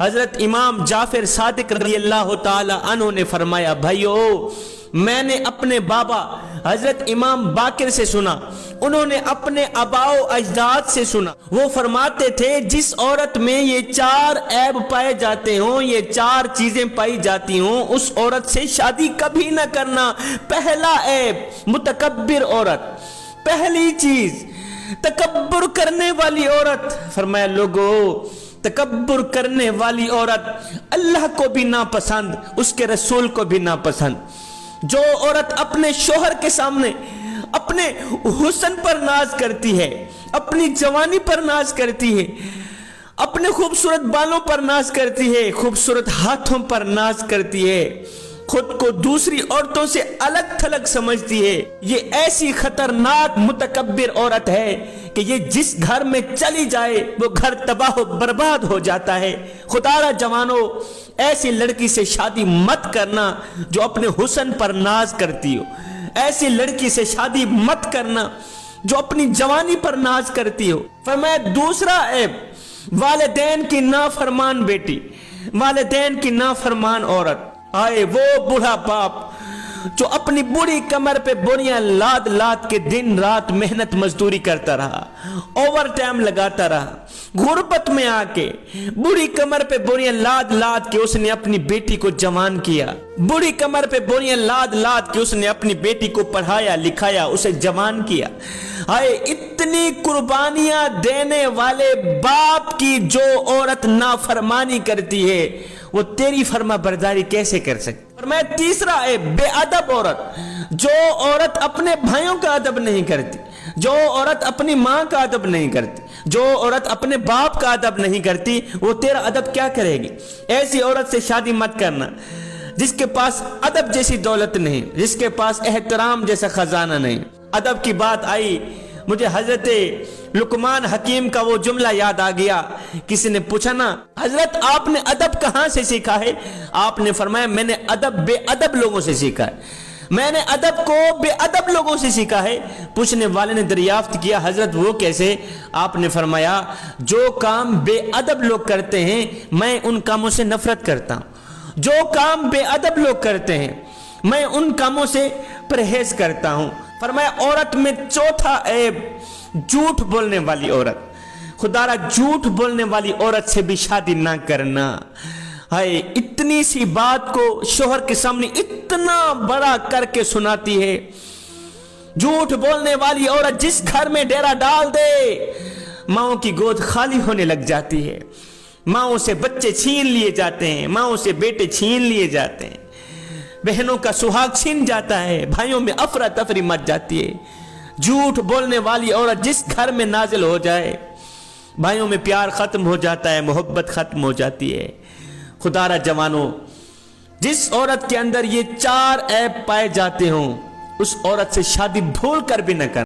حضرت امام جعفر صادق رضی اللہ تعالی عنہ نے فرمایا، بھائیو میں نے اپنے بابا حضرت امام باقر سے سنا، انہوں نے اپنے آباء و اجداد سے سنا، وہ فرماتے تھے جس عورت میں یہ 4 عیب پائے جاتے ہوں، یہ 4 چیزیں پائی جاتی ہوں، اس عورت سے شادی کبھی نہ کرنا۔ پہلا عیب متکبر عورت، پہلی چیز تکبر کرنے والی عورت۔ فرمایا لوگو تکبر کرنے والی عورت اللہ کو بھی ناپسند، اس کے رسول کو بھی ناپسند۔ جو عورت اپنے شوہر کے سامنے اپنے حسن پر ناز کرتی ہے، اپنی جوانی پر ناز کرتی ہے، اپنے خوبصورت بالوں پر ناز کرتی ہے، خوبصورت ہاتھوں پر ناز کرتی ہے، خود کو دوسری عورتوں سے الگ تھلگ سمجھتی ہے، یہ ایسی خطرناک متکبر عورت ہے کہ یہ جس گھر میں چلی جائے وہ گھر تباہ و برباد ہو جاتا ہے۔ خدا را جوانو، ایسی لڑکی سے شادی مت کرنا جو اپنے حسن پر ناز کرتی ہو، ایسی لڑکی سے شادی مت کرنا جو اپنی جوانی پر ناز کرتی ہو۔ فرمایا دوسرا عیب والدین کی نافرمان بیٹی، والدین کی نافرمان عورت۔ آئے وہ بوڑھا باپ جو اپنی بوڑھی کمر پہ بوریاں لاد لاد کے دن رات محنت مزدوری کرتا رہا، اوور ٹائم لگاتا رہا، غربت میں آ کے بوڑھی کمر پہ بوریاں لاد لاد کے اس نے اپنی بیٹی کو جوان کیا، بوڑھی کمر پہ بوریاں لاد لاد کے اس نے اپنی بیٹی کو پڑھایا لکھایا، اسے جوان کیا۔ آئے اتنی قربانیاں دینے والے باپ کی جو عورت نافرمانی کرتی ہے وہ تیری فرما برداری کیسے کر سکتی؟ اور میں تیسرا ہے بے ادب عورت، جو عورت اپنے بھائیوں کا ادب نہیں کرتی، جو عورت اپنی ماں کا ادب نہیں کرتی، جو عورت اپنے باپ کا ادب نہیں کرتی، وہ تیرا ادب کیا کرے گی؟ ایسی عورت سے شادی مت کرنا جس کے پاس ادب جیسی دولت نہیں، جس کے پاس احترام جیسا خزانہ نہیں۔ ادب کی بات آئی، مجھے حضرت لقمان حکیم کا وہ جملہ یاد آ گیا۔ کسی نے پوچھا نا حضرت آپ نے ادب کہاں سے سیکھا ہے؟ آپ نے فرمایا میں نے ادب بے ادب لوگوں سے سیکھا ہے، میں نے ادب کو بے ادب لوگوں سے سیکھا ہے۔ پوچھنے والے نے دریافت کیا حضرت وہ کیسے؟ آپ نے فرمایا جو کام بے ادب لوگ کرتے ہیں میں ان کاموں سے نفرت کرتا ہوں، جو کام بے ادب لوگ کرتے ہیں میں ان کاموں سے پرہیز کرتا ہوں۔ فرمایا عورت میں چوتھا عیب جھوٹ بولنے والی عورت۔ خدا را جھوٹ بولنے والی عورت سے بھی شادی نہ کرنا۔ ہائے اتنی سی بات کو شوہر کے سامنے اتنا بڑا کر کے سناتی ہے۔ جھوٹ بولنے والی عورت جس گھر میں ڈیرا ڈال دے ماؤں کی گود خالی ہونے لگ جاتی ہے، ماؤں سے بچے چھین لیے جاتے ہیں، ماؤں سے بیٹے چھین لیے جاتے ہیں، بہنوں کا سہاگ چھن جاتا ہے، بھائیوں میں افراتفری مچ جاتی ہے۔ جھوٹ بولنے والی عورت جس گھر میں نازل ہو جائے بھائیوں میں پیار ختم ہو جاتا ہے، محبت ختم ہو جاتی ہے۔ خدا را جوانو، جس عورت کے اندر یہ 4 عیب پائے جاتے ہوں اس عورت سے شادی بھول کر بھی نہ کرنا۔